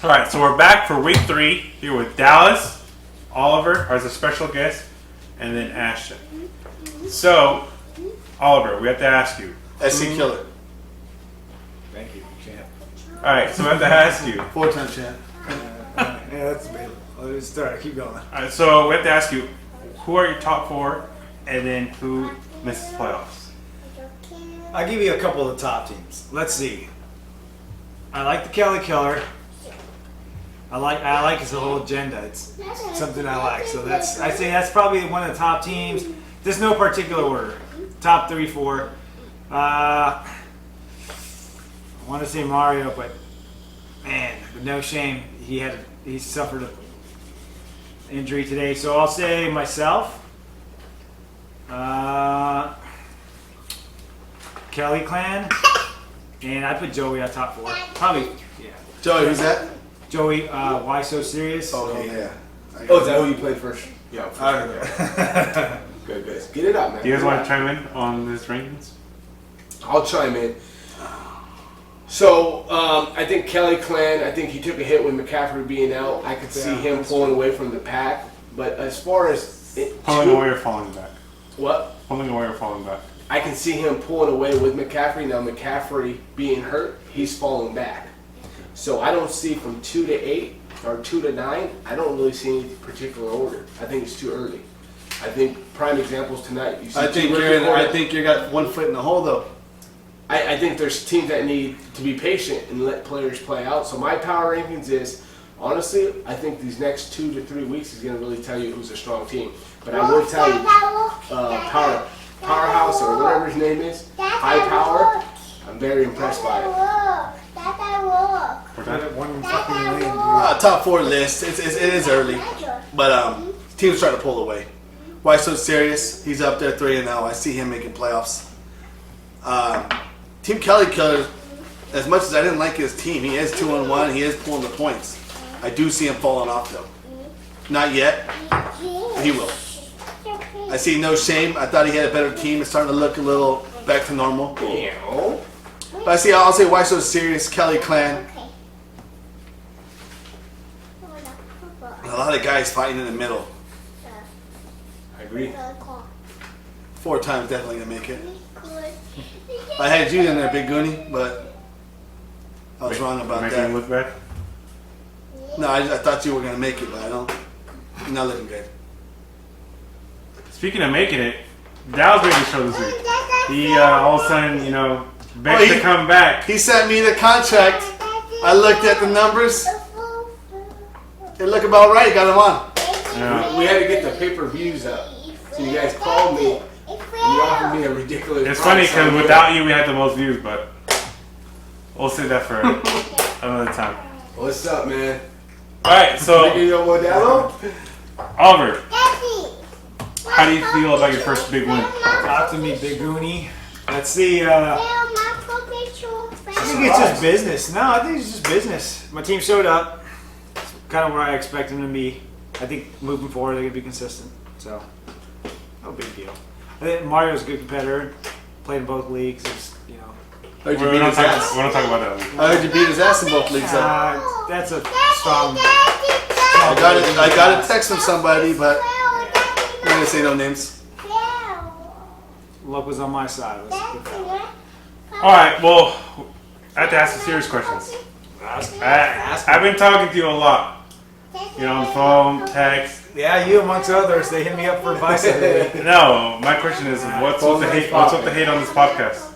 All right, so we're back for week 3 here with Dallas, Oliver as a special guest, and then Ashton. So, Oliver, we have to ask you. SC Killer. Thank you, champ. All right, so we have to ask you. 4-time champ. Yeah, that's debatable. Let's start. Keep going. All right, so we have to ask you, who are your top 4, and then who misses playoffs? I'll give you a couple of the top teams. Let's see. I like the Kelly Killer. I like his whole agenda. It's something I like. So I say that's probably one of the top teams. There's no particular order. Top 3, 4. I want to say Mario, but man, with no shame, he suffered an injury today. So I'll say myself. Kelly Clan, and I put Joey at top 4. Probably, yeah. Joey, who's that? Joey, why so serious? Okay, yeah. Oh, is that who you played first? Yeah, I don't know. Good, good. Get it out, man. Do you guys want to chime in on this rankings? I'll chime in. So, I think Kelly Clan, I think he took a hit with McCaffrey being out. I could see him pulling away from the pack. But as far as... Pulling away or falling back? What? Pulling away or falling back? I can see him pulling away with McCaffrey. Now, McCaffrey being hurt, he's falling back. So, I don't see from 2 to 8 or 2 to 9, I don't really see any particular order. I think it's too early. I think prime examples tonight. You see I think you got one foot in the hole, though. I think there's teams that need to be patient and let players play out. So my power rankings is, honestly, I think these next 2 to 3 weeks is going to really tell you who's a strong team. But I will tell you, Powerhouse or whatever his name is, High Power, I'm very impressed by it. One fucking million. Top 4 list. It is early, but teams trying to pull away. Why so serious? He's up there 3-0. I see him making playoffs. Team Kelly Killer, as much as I didn't like his team, he is 2-1. He is pulling the points. I do see him falling off though. Not yet. But he will. I see no shame. I thought he had a better team. It's starting to look a little back to normal. But I'll say why so serious, Kelly Clan. A lot of guys fighting in the middle. I agree. 4 times definitely gonna make it. I had you in there, Big Goonie, but I was wrong about Making that. him look bad? No, I thought you were gonna make it, but I don't. You're not looking good. Speaking of making it, Dallas made the show this week. He all of a sudden, begged to come back. He sent me the contract. I looked at the numbers. They look about right. Got him on. Yeah. We had to get the pay-per-views up. So you guys called me. You offered me a ridiculous It's price. funny because without you, we had the most views, but we'll save that for another time. What's up, man? All right, so You know what, Dallo? Oliver, how do you feel about your first big win? Talk to me, Big Goonie. Let's see. I think it's just business. No, I think it's just business. My team showed up. It's kind of where I expect them to be. I think moving forward, they're going to be consistent. So, no big deal. I think Mario's a good competitor. Played in both leagues. I heard you We're beat not his talking ass. about that. I heard you beat his ass in both leagues. Though. That's a strong. I got a text from somebody, but I'm not gonna say no names. Luck was on my side. Let's put it that way. All right, well, I have to ask some serious questions. I've been talking to you a lot. On the phone, text. Yeah, you amongst others. They hit me up for advice every week. No, my question is, what's with the hate? What's with the hate on this podcast?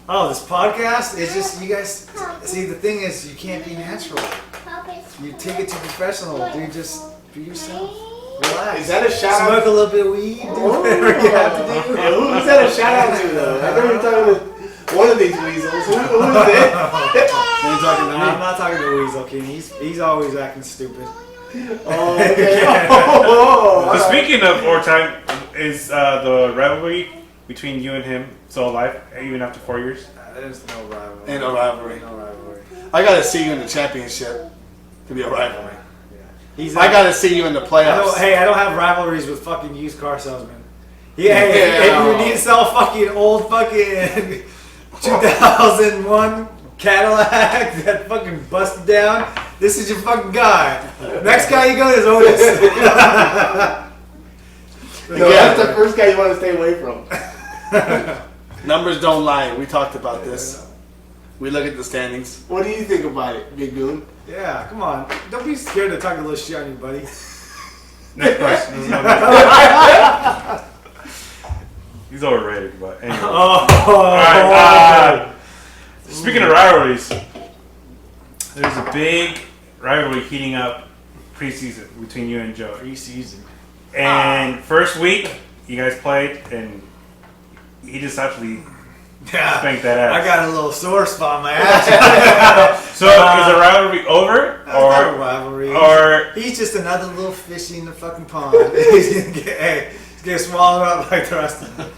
Oh, this podcast is just you guys. See, the thing is, you can't be natural. You take it too professional, dude. Just be yourself. Relax. Is that a shout out? Smoke a little bit of weed. Do whatever you have to do. Yeah, who's that a shout out to, though? I know you're talking to one of these weasels. Who is it? You're talking to I'm me. not talking to Weasel King. He's always acting stupid. Oh, okay. Oh, So speaking of overtime, is the rivalry between you and him still alive, even after 4 years? There's no rivalry. Ain't no rivalry. No rivalry. I gotta see you in the championship to be a rivalry. He's I gotta see you in the playoffs. I don't have rivalries with fucking used car salesmen. Yeah, if you need to sell a fucking old fucking 2001 Cadillac that fucking busted down, This is your fucking guy. Next guy you go is Otis. No, that's the first guy you want to stay away from. Numbers don't lie. We talked about this. We look at the standings. What do you think about it, Big Goon? Yeah, come on. Don't be scared to talk a little shit on your buddy. Next question. He's overrated, but anyway. Oh. Alright, speaking of rivalries, there's a big rivalry heating up preseason between you and Joe. Preseason. And first week, you guys played, and he just actually Yeah. spanked that ass. I got a little sore spot on my ass. So is the rivalry over, That's not a or rivalry. or He's just another little fishy in the fucking pond. He's gonna get swallowed up like the rest of them.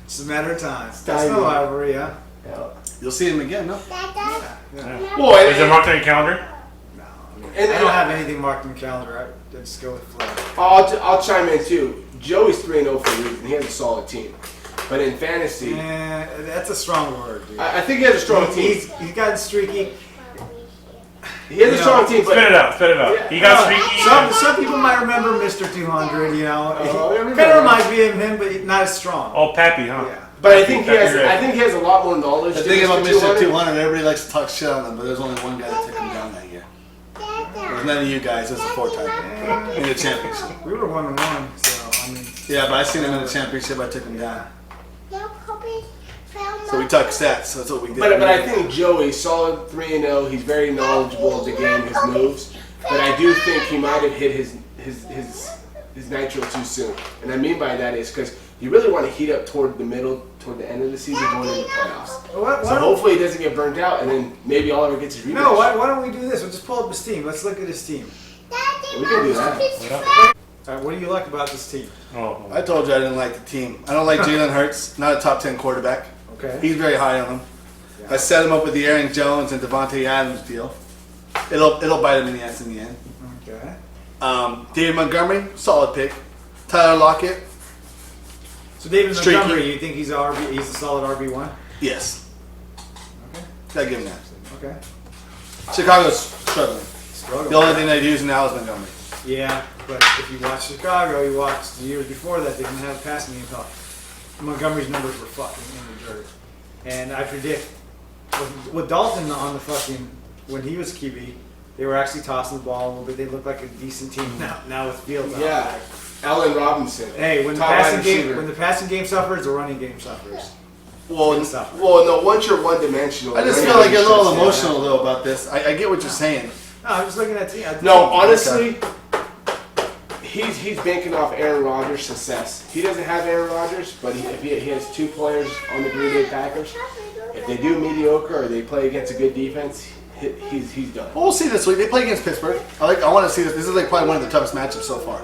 It's a matter of time. That's no Timing. rivalry, yeah. Yeah. You'll see him again, no? Well, is it marked on your calendar? No, And I then don't have anything marked in the calendar. I just go with flow. I'll chime in too. Joey's 3-0 for a reason. He has a solid team. But in fantasy, Yeah, that's a strong word, dude. I think he has a strong team. He's gotten streaky. He has a strong team, Spit but it out, spit it out. He got streaky. Some people might remember Mr. 200, you know. Oh, Kind of reminds me of him, but not as strong. Oh, Pappy, huh? Yeah. but I think he has. Pappy Red. I think he has a lot more knowledge. The than thing about Mr. 200. 200, everybody likes to talk shit on him, but there's only one guy that took him down that year. There's none of you guys. It was a 4-time in the championship. We were 1-1, so I mean. Yeah, but I seen him in the championship. I took him down. So we talk stats. That's what we did. But I think Joey's solid 3-0. He's very knowledgeable of the game, his moves. But I do think he might have hit his nitro too soon. And I mean by that is because you really want to heat up toward the end of the season, going into the playoffs. So hopefully he doesn't get burnt out, and then maybe Oliver gets his rematch. No, why don't we do this? We'll just pull up his team. Let's look at his team. We can do that. What do you like about this team? Oh, I told you I didn't like the team. I don't like Jalen Hurts. Not a top 10 quarterback. Okay. He's very high on him. I set him up with the Aaron Jones and Devontae Adams deal. It'll bite him in the ass in the end. Okay. David Montgomery, solid pick. Tyler Lockett, So David Streaky. Montgomery, you think he's a solid RB1? yes. Okay. Gotta give him that. Okay. Chicago's struggling. The Struggle. only thing they're using now is Montgomery. Yeah, but if you watch Chicago, you watched the years before that, they didn't have a passing game talk. Montgomery's numbers were fucking in the dirt. And I predict, with Dalton on the fucking, when he was QB, they were actually tossing the ball a little bit. They looked like a decent team now with Fields out Yeah. there. Allen Robinson. Hey, when the Top wide passing receiver. game suffers, the running game suffers. Well, No, once you're one-dimensional. I just you're feel like you're a little not- emotional though about this. I get what you're saying. No, I'm just looking at team. No, honestly, he's banking off Aaron Rodgers' success. He doesn't have Aaron Rodgers, but he has two players on the Green Bay Packers. If they do mediocre or they play against a good defense, he's done. Well, we'll see this week. They play against Pittsburgh. I want to see this. This is like probably one of the toughest matchups so far.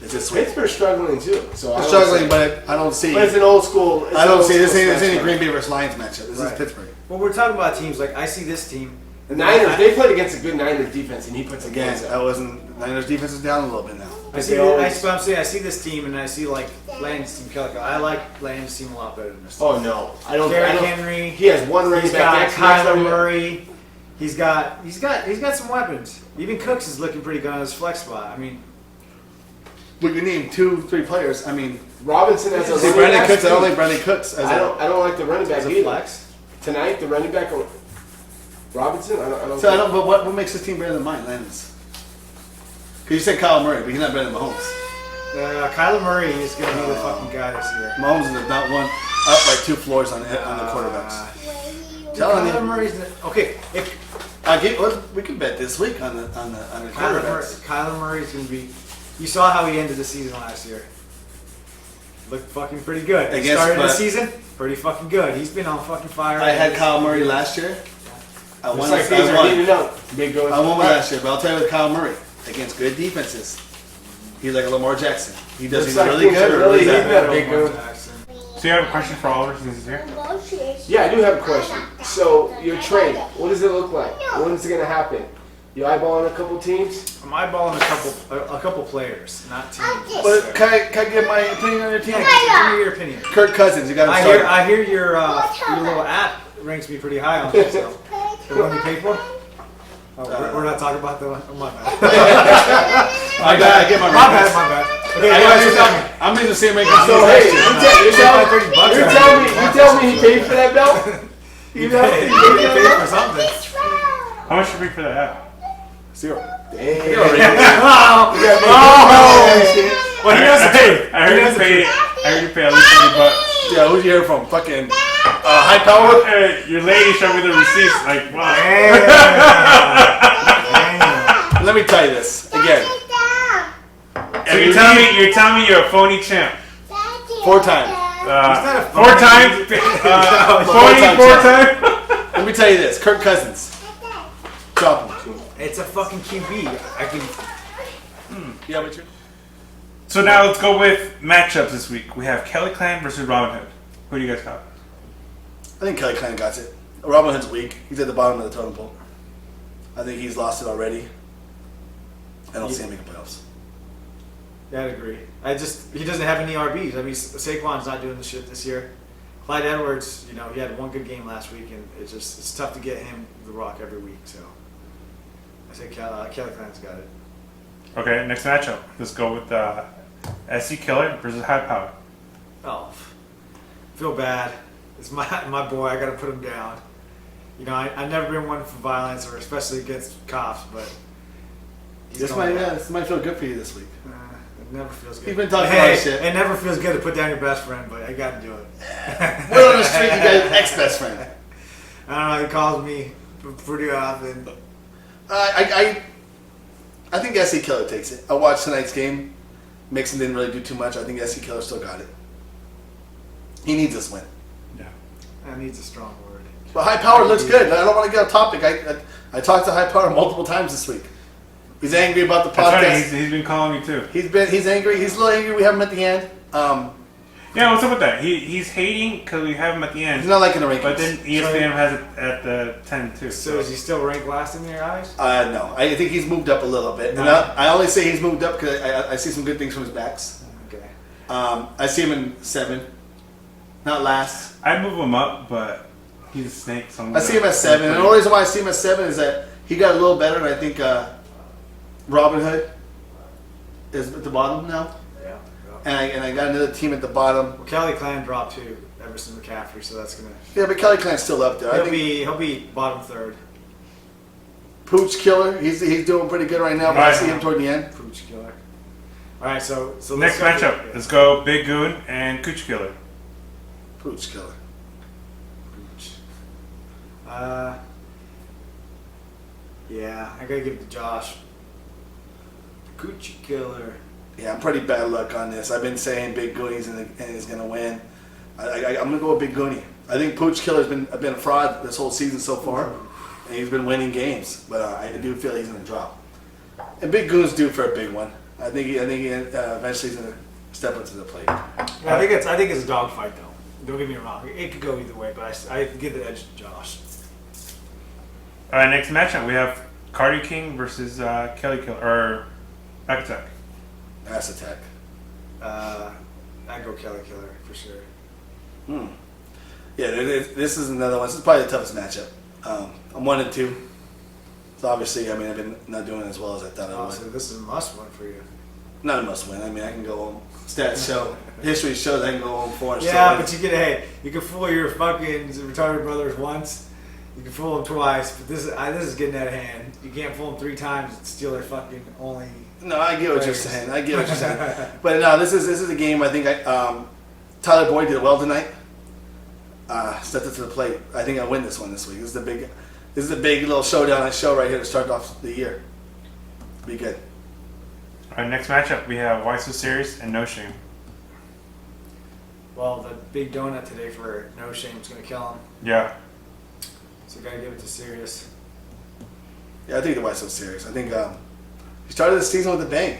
It's this week. Pittsburgh's struggling too, so They're struggling, but I don't see. But it's an old school. I don't see this. It's Ain't a Green Bay versus Lions matchup. This is Right. Pittsburgh. Well, we're talking about teams. Like, I see this team. The Niners, they played against a good Niners defense, and he puts them Again, against that wasn't. Niners defense is down a little bit now. I see. They always- I'm saying I see this team, and I see like Landon's team. I like Landon's team a lot better than this. Team. Oh no, I don't. Derrick Henry. He has one running He's back. got next to next Kyler running back. Murray. He's got some weapons. Even Cooks is looking pretty good on his flex spot. I mean, But you name 2-3 players. I mean, Robinson as a see running Brandon back. Cooks. I don't like Brandon Cooks as I don't like the running back as a either. flex. Tonight, the running back Robinson. I don't. So I don't. But what makes this team better than mine? Landon's. Because you said Kyle Murray, but he's not better than Mahomes. Kyler Murray is going to be the fucking guy this year. Mahomes is not one up by 2 floors on the quarterbacks. Telling Kyler you. Murray's okay. If We can bet this week on the quarterbacks. Kyler Murray's going to be. You saw how he ended the season last year. Looked fucking pretty good. He Against- started the but- season pretty fucking good. He's been on fucking fire. I had Kyle Murray last year. I It's won. like things are I heating up. Big going. won last year, but I'll tell you with Kyle Murray against good defenses, he's like a Lamar Jackson. He does Looks either like really things good are or really really heating bad. up. Big Goon. so you have a question for Oliver since he's here? Yeah, I do have a question. So your trade, what does it look like? When is it gonna happen? You eyeballing a couple teams? I'm eyeballing a couple players, not teams. But can I give my opinion on your team? Give me your opinion. Kirk Cousins, you got to I start. hear your little app ranks me pretty high on this. So. The one you paid for? Oh, we're not talking about the one. Oh, my bad. I get my My bad. rankings. My bad. Okay, I you guys got- tell me. I'm using the same rankings. So as hey, you you guys. tell me he paid for that belt? You paid for something. How much should we pay for that app? 0. Damn. Well, he doesn't pay. I heard you pay. I heard you pay at least $20. Yeah, who'd you hear from? Fucking High Power? Your lady showed me the receipts. Like, wow. Damn. Let me tell you this again. So you're telling me you're a phony champ. 4 times. not a 4 phony. times. Phony 4 times. Let me tell you this. Kirk Cousins. Drop him. It's a fucking QB. I can. Yeah, but you're... So now let's go with matchups this week. We have Kelly Clan versus Robin Hood. Who do you guys got? I think Kelly Klein got it. Robin Hood's weak. He's at the bottom of the totem pole. I think he's lost it already. I don't see him making playoffs. Yeah, I'd agree. He doesn't have any RBs. I mean, Saquon's not doing the shit this year. Clyde Edwards, he had one good game last week, and it's tough to get him the rock every week. So I say Kelly Klein's got it. Okay, next matchup. Let's go with SC Killer versus High Power. Oh, feel bad. It's my boy. I got to put him down. I've never been one for violence, or especially against cops, but This might feel good for you this week. it never feels good. He's been talking a lot of shit. It never feels good to put down your best friend, but I got to do it. We're on the street. You got an ex-best friend. I don't know. He calls me pretty often. I think SC Killer takes it. I watched tonight's game. Mixon didn't really do too much. I think SC Killer still got it. He needs this win. Yeah. That needs a strong word. But High Power looks good. I don't want to get off topic. I talked to High Power multiple times this week. He's angry about the That's podcast. funny. He's been calling me too. He's angry. He's a little angry. We have him at the end. Yeah, what's up with that? He's hating because we have him at the end. He's not liking the rankings. But then ESPN has it at the 10 too. So is he still ranked last in your eyes? No, I think he's moved up a little bit. No. And I only say he's moved up because I see some good things from his backs. Okay. I see him in 7, not last. I move him up, but he's a snake. So I see him at 7, and the only reason why I see him at 7 is that he got a little better, and I think Robin Hood is at the bottom now, Yeah. and I got another team at the bottom. Well, Kelly Clan dropped too, Everson McCaffrey, so that's gonna. Yeah, but Kelly Klein's still up there. I think He'll be bottom third. Pooch Killer, he's doing pretty good right now, but I see him toward the end. Pooch killer. All right, so Next let's go matchup. with- Let's go Big Goon and Cooch Killer. Pooch Killer. Pooch. Yeah, I gotta give it to Josh. Coochie killer. Yeah, I'm pretty bad luck on this. I've been saying Big Goonie's and is going to win. I'm going to go with Big Goonie. I think Pooch Killer's been a fraud this whole season so far, and he's been winning games, but I do feel he's going to drop. And Big Goon's due for a big one. I think eventually he's going to step up to the plate. Yeah, I think it's a dogfight though. Don't get me wrong. It could go either way, but I give the edge to Josh. All right, next matchup we have Cardi King versus Kelly Killer or Back Attack. Ass attack. I go Kelly killer for sure. Yeah, this is another one. This is probably the toughest matchup. I'm 1-2. So obviously, I've been not doing as well as I thought I Oh, would. so this is a must win for you. Not a must win. I can go home. Stats show, history shows I can go home 4 and Yeah, still but you can fool your fucking retarded brothers once. You can fool them twice, but this is getting out of hand. You can't fool them 3 times and steal their fucking only. No, I get what you're saying. I get what you're saying. But no, this is a game. I think Tyler Boyd did well tonight. Stepped up to the plate. I think I win this one this week. This is a big little showdown I show right here to start off the year. Be good. All right, next matchup we have Why So Serious and No Shame. Well, the big donut today for No Shame is going to kill him. Yeah. So gotta give it to Sirius. Yeah, I think the White's so serious. I think he started the season with a bang.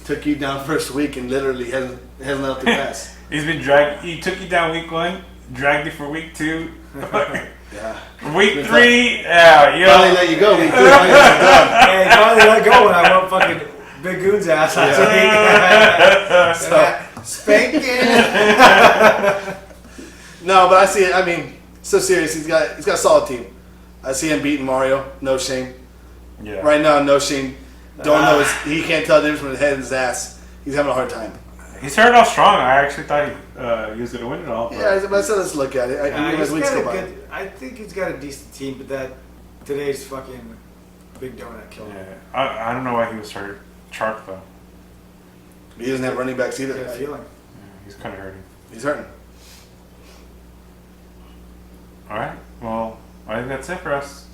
Took you down first week and literally hasn't let up the pass. He's been dragged. He took you down week 1, dragged you for week 2. Yeah. Week 3, yeah, yo. Finally let you go. Week 3, finally let you go. Hey, finally let go when I went fucking Big Goon's ass last week. Spanking. No, but I see it. So serious. He's got a solid team. I see him beating Mario. No shame. Yeah. Right now, no shame. Don't know. He can't tell the difference between his head and his ass. He's having a hard time. He started off strong. I actually thought he was going to win it all. But Yeah, but I said let's look at it. He's Weeks got go a by. good, I think he's got a decent team, but that today's fucking big donut killed him. yeah. I don't know why he was started Chark though. He doesn't have running backs I got a either. feeling. Yeah, he's kind of hurting. He's hurting. All right. Well, I think that's it for us.